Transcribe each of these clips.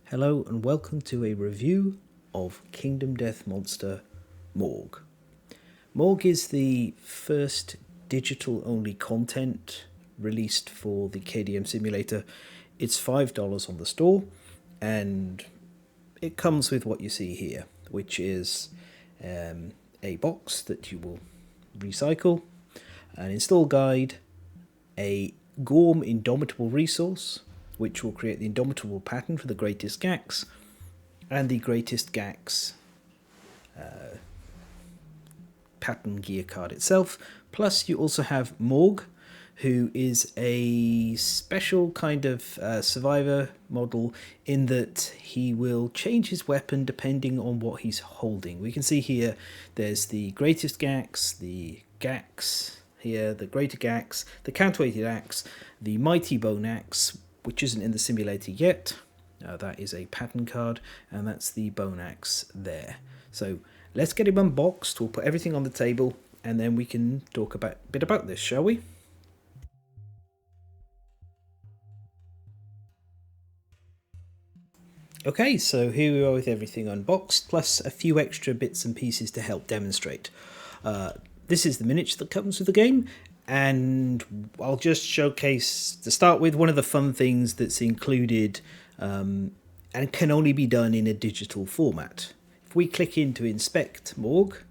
Hello and welcome to a review of Kingdom Death Monster Morg. Morg is the first digital-only content released for the KDM simulator. It's $5 on the store, and it comes with what you see here, which is a box that you will recycle, an install guide, a Gorm Indomitable Resource, which will create the Indomitable pattern for the Greatest Gax, and the Greatest Gax pattern gear card itself. Plus you also have Morg, who is a special kind of survivor model in that he will change his weapon depending on what he's holding. We can see here there's the Greatest Gax, the Gax here, the Greater Gax, the Counterweighted Axe, the Mighty Bone Axe, which isn't in the simulator yet. That is a pattern card, and that's the Bone Axe there. So let's get him unboxed. We'll put everything on the table, and then we can talk a bit about this, shall we? Okay, so here we are with everything unboxed, plus a few extra bits and pieces to help demonstrate. This is the miniature that comes with the game, and I'll just showcase, to start with, one of the fun things that's included and can only be done in a digital format. If we click into Inspect Morg,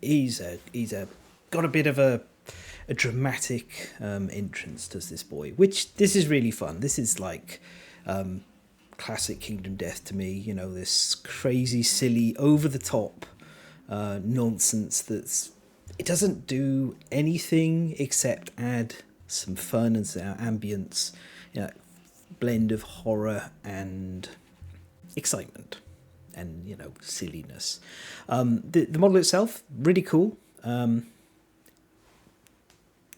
he's got a bit of a dramatic entrance, does this boy, which this is really fun. This is like classic Kingdom Death to me, you know, this crazy, silly, over-the-top nonsense it doesn't do anything except add some fun and some ambience, you know, blend of horror and excitement and, you know, silliness. The model itself, really cool.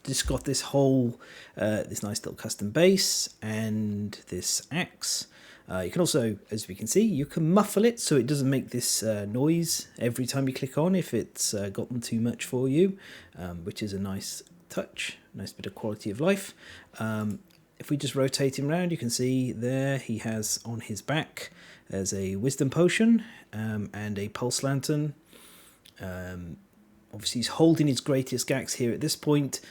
Just got this whole this nice little custom base and this axe. You can also, as we can see, you can muffle it so it doesn't make this noise every time you click on if it's gotten too much for you, which is a nice touch, nice bit of quality of life. If we just rotate him around, you can see there he has on his back, there's a wisdom potion and a pulse lantern. Obviously he's holding his Greatest Gax here at this point.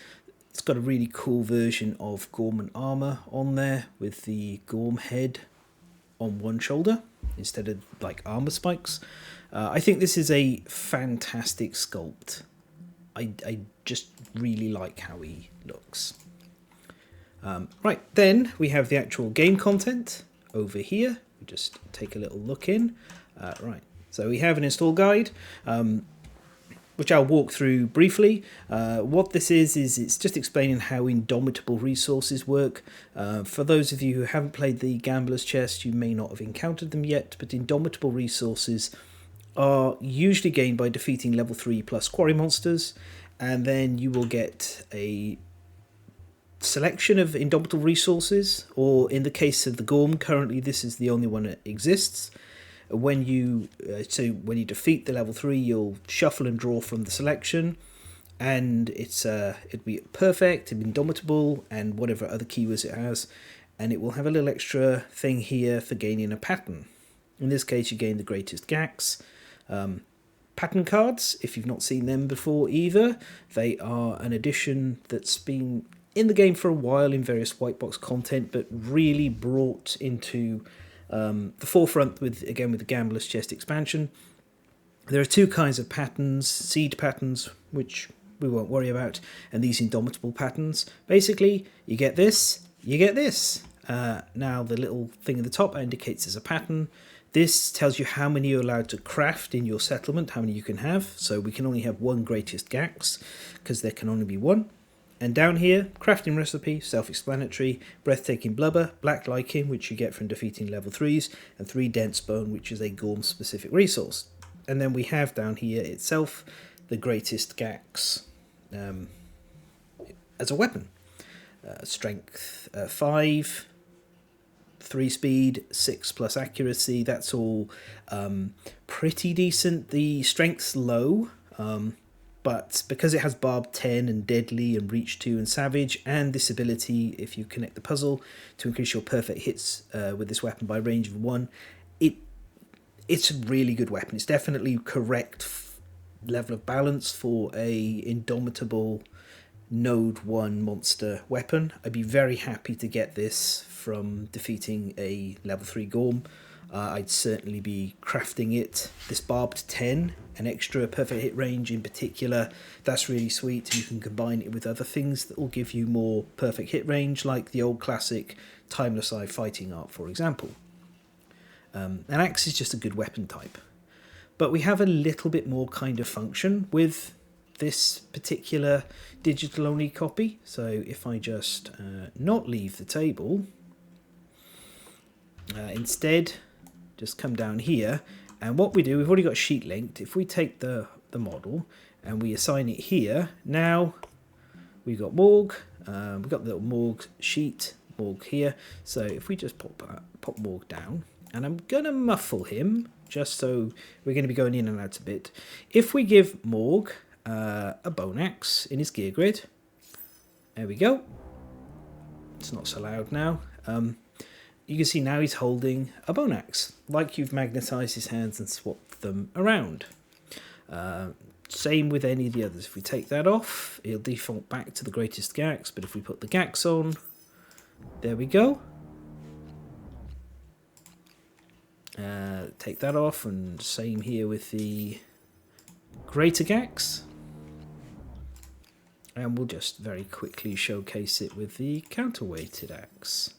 It's got a really cool version of Gorman armor on there with the Gorm head on one shoulder instead of like armor spikes. I think this is a fantastic sculpt. I just really like how he looks. Right, then we have the actual game content over here. We just take a little look in. Right, so we have an install guide, which I'll walk through briefly. What this is it's just explaining how Indomitable Resources work. For those of you who haven't played the Gambler's Chest, you may not have encountered them yet, but Indomitable Resources are usually gained by defeating level 3 plus quarry monsters, and then you will get a selection of Indomitable Resources, or in the case of the Gorm, currently this is the only one that exists. When you defeat the level 3, you'll shuffle and draw from the selection, and it'll be perfect, indomitable, and whatever other keywords it has, and it will have a little extra thing here for gaining a pattern. In this case, you gain the Greatest Gax. Pattern cards, if you've not seen them before either, they are an addition that's been in the game for a while in various white box content, but really brought into the forefront with the Gambler's Chest expansion. There are two kinds of patterns: seed patterns, which we won't worry about, and these indomitable patterns. Basically, you get this, you get this. Now the little thing at the top indicates there's a pattern. This tells you how many you're allowed to craft in your settlement, how many you can have. So we can only have one Greatest Gax, because there can only be one. And down here, crafting recipe, self-explanatory, breathtaking blubber, black lichen, which you get from defeating level 3s, and 3 dense bone, which is a Gorm-specific resource. And then we have down here itself the Greatest Gax as a weapon. Strength 5, 3 speed, 6 plus accuracy, that's all pretty decent. The strength's low. but because it has Barb 10 and Deadly and Reach 2 and Savage, and this ability, if you connect the puzzle, to increase your perfect hits with this weapon by range of 1, it's a really good weapon. It's definitely correct level of balance for a Indomitable Node 1 monster weapon. I'd be very happy to get this from defeating a level 3 Gorm. I'd certainly be crafting it. This barbed 10, an extra perfect hit range in particular, that's really sweet. You can combine it with other things that will give you more perfect hit range, like the old classic Timeless Eye fighting art, for example. An axe is just a good weapon type. But we have a little bit more kind of function with this particular digital only copy. So if I just not leave the table, instead just come down here, and what we do, we've already got sheet linked. If we take the model and we assign it here, now we've got Morg, we've got the little Morg sheet, Morg here. So if we just pop Morg down, and I'm going to muffle him, just so we're going to be going in and out a bit. If we give Morg a bone axe in his gear grid, there we go. It's not so loud now. You can see now he's holding a bone axe, like you've magnetised his hands and swapped them around. Same with any of the others. If we take that off, it'll default back to the greatest Gax, but if we put the Gax on, there we go. Take that off, and same here with the greater Gax. And we'll just very quickly showcase it with the counterweighted axe.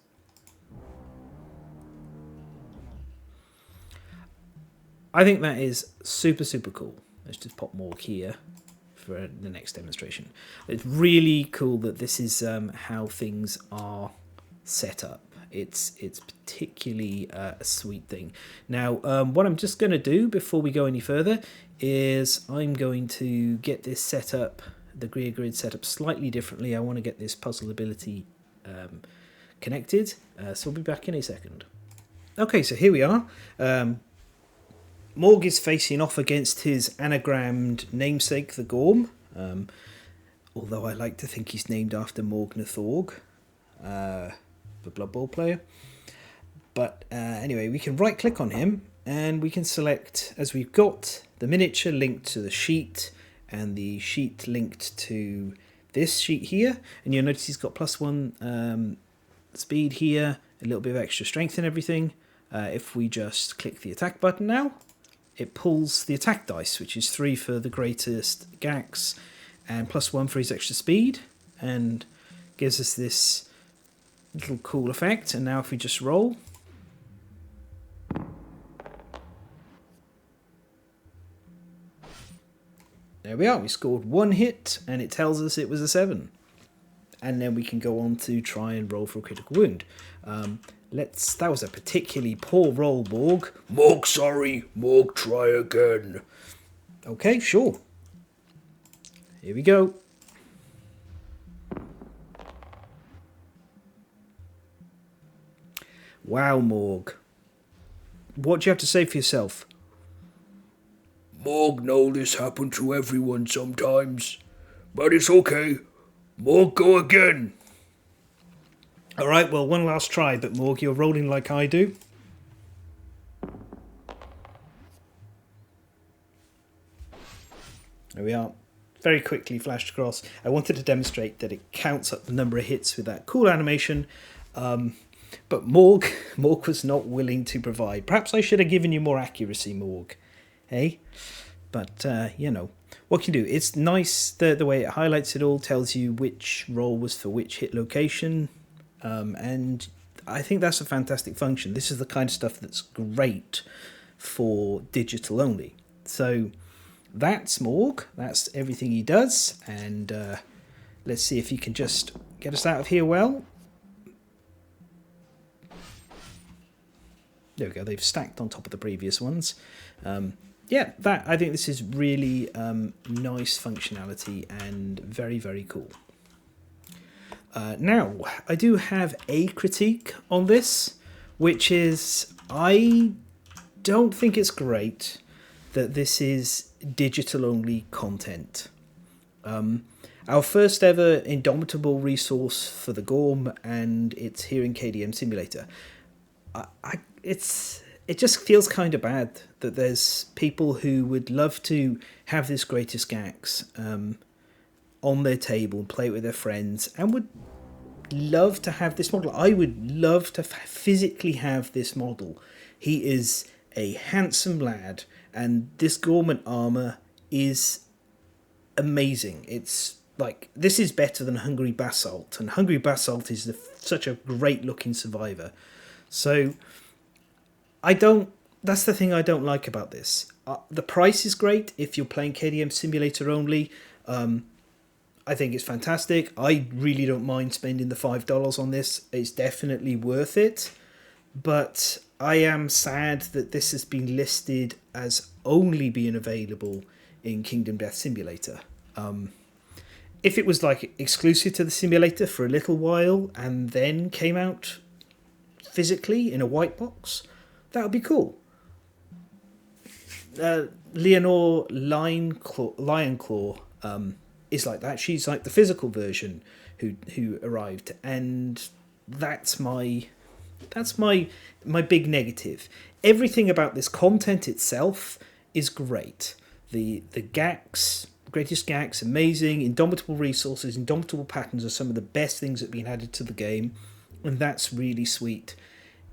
I think that is super, super cool. Let's just pop Morg here for the next demonstration. It's really cool that this is how things are set up. It's particularly a sweet thing. Now, what I'm just going to do before we go any further is I'm going to get this set up, the gear grid set up slightly differently. I want to get this puzzle ability connected. So we'll be back in a second. Okay, so here we are. Morg is facing off against his anagrammed namesake, the Gorm. Although I like to think he's named after Morg Thorg, the Blood Bowl player. But anyway, we can right click on him and we can select, as we've got the miniature linked to the sheet and the sheet linked to this sheet here. And you'll notice he's got +1 speed here, a little bit of extra strength and everything. If we just click the attack button now, it pulls the attack dice, which is 3 for the greatest Gax and +1 for his extra speed, and gives us this little cool effect. And now if we just roll, there we are. We scored 1 hit and it tells us it was a 7. And then we can go on to try and roll for a critical wound. That was a particularly poor roll, Morg. Morg, sorry. Morg, try again. Okay, sure. Here we go. Wow, Morg. What do you have to say for yourself? Morg, know this happened to everyone sometimes, but it's okay. Morg, go again. All right, well, one last try, but Morg, you're rolling like I do. There we are. Very quickly flashed across. I wanted to demonstrate that it counts up the number of hits with that cool animation. But Morg was not willing to provide. Perhaps I should have given you more accuracy, Morg. Hey? But, you know, what can you do? It's nice the way it highlights it all, tells you which roll was for which hit location. And I think that's a fantastic function. This is the kind of stuff that's great for digital only. So that's Morg. That's everything he does. And let's see if he can just get us out of here well. There we go. They've stacked on top of the previous ones. Yeah, I think this is really nice functionality and very, very cool. Now, I do have a critique on this, which is I don't think it's great that this is digital only content. Our first ever Indomitable resource for the Gorm, and it's here in KDM Simulator. It just feels kind of bad that there's people who would love to have this greatest Gax on their table and play it with their friends, and would love to have this model. I would love to physically have this model. He is a handsome lad, and this Gorman armor is amazing. It's like, this is better than Hungry Basalt, and Hungry Basalt is such a great looking survivor. So that's the thing I don't like about this. The price is great if you're playing KDM Simulator only. I think it's fantastic. I really don't mind spending the $5 on this. It's definitely worth it. But I am sad that this has been listed as only being available in Kingdom Death Simulator. If it was like exclusive to the simulator for a little while and then came out physically in a white box, that would be cool. Leonore Lionclaw is like that. She's like the physical version who arrived, and that's my big negative. Everything about this content itself is great. The Gax, greatest Gax, amazing. Indomitable resources, indomitable patterns are some of the best things that have been added to the game, and that's really sweet.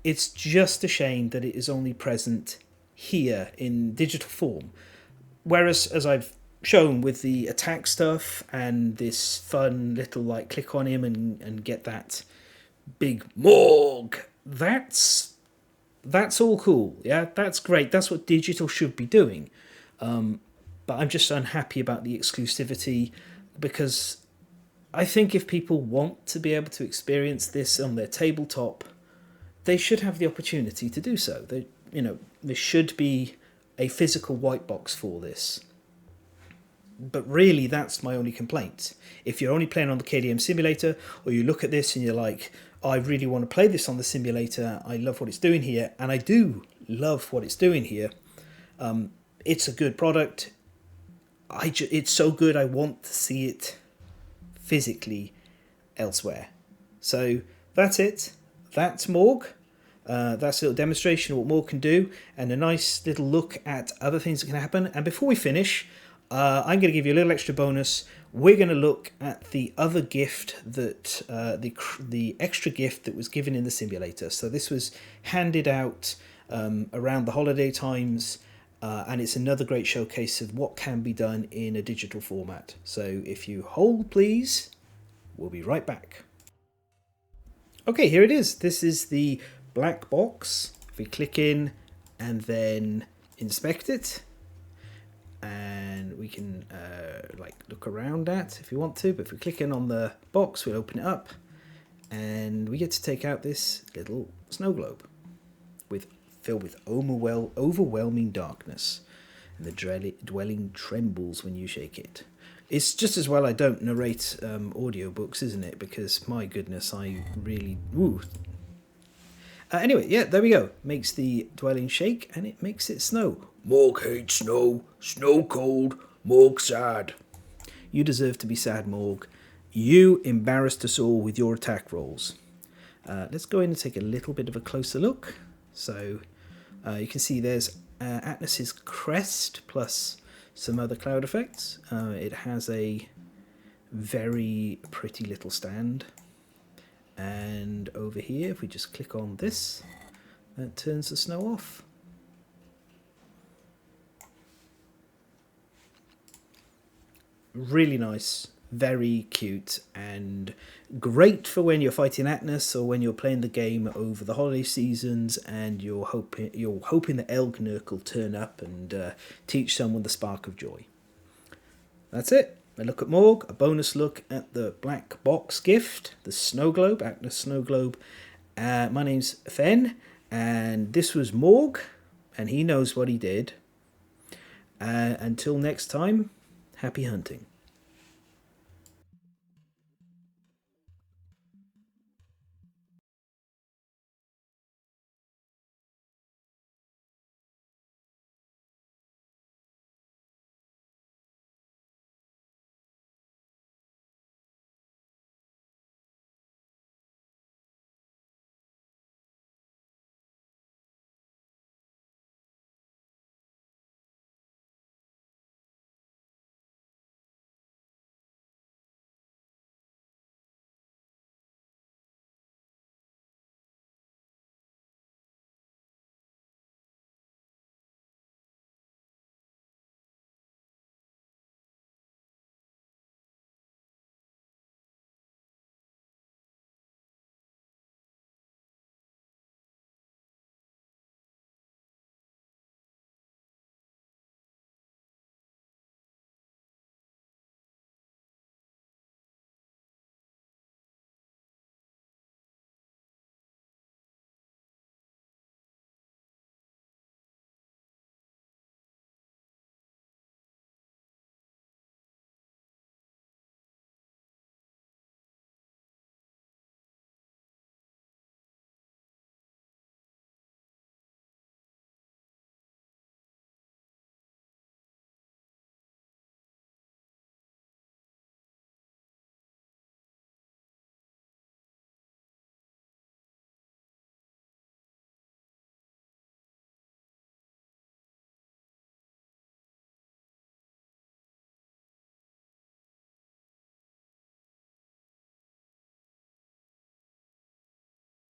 It's just a shame that it is only present here in digital form. Whereas, as I've shown with the attack stuff and this fun little like click on him and get that big Morg, that's all cool. Yeah, that's great. That's what digital should be doing. But I'm just unhappy about the exclusivity, because I think if people want to be able to experience this on their tabletop, they should have the opportunity to do so. There should be a physical white box for this. But really, that's my only complaint. If you're only playing on the KDM Simulator, or you look at this and you're like, I really want to play this on the simulator, I love what it's doing here, and I do love what it's doing here. It's a good product. It's so good, I want to see it physically elsewhere. So that's it. That's Morg. That's a little demonstration of what Morg can do, and a nice little look at other things that can happen. And before we finish, I'm going to give you a little extra bonus. We're going to look at the other gift that the extra gift that was given in the simulator. So this was handed out around the holiday times, and it's another great showcase of what can be done in a digital format. So if you hold, please, we'll be right back. Okay, here it is. This is the black box. If we click in and then inspect it, and we can look around at if you want to, but if we click in on the box, we'll open it up, and we get to take out this little snow globe filled with overwhelming darkness, and the dwelling trembles when you shake it. It's just as well I don't narrate audiobooks, isn't it? Because my goodness, I really... anyway, yeah, there we go. Makes the dwelling shake, and it makes it snow. Morg hates snow. Snow cold. Morg sad. You deserve to be sad, Morg. You embarrassed us all with your attack rolls. Let's go in and take a little bit of a closer look. So you can see there's Atlas's crest plus some other cloud effects. It has a very pretty little stand. And over here, if we just click on this, that turns the snow off. Really nice, very cute, and great for when you're fighting Atlas or when you're playing the game over the holiday seasons and you're hoping that Elgnurk will turn up and teach someone the spark of joy. That's it. A look at Morg, a bonus look at the black box gift, the snow globe, Atlas snow globe. My name's Fen, and this was Morg, and he knows what he did. Until next time, happy hunting.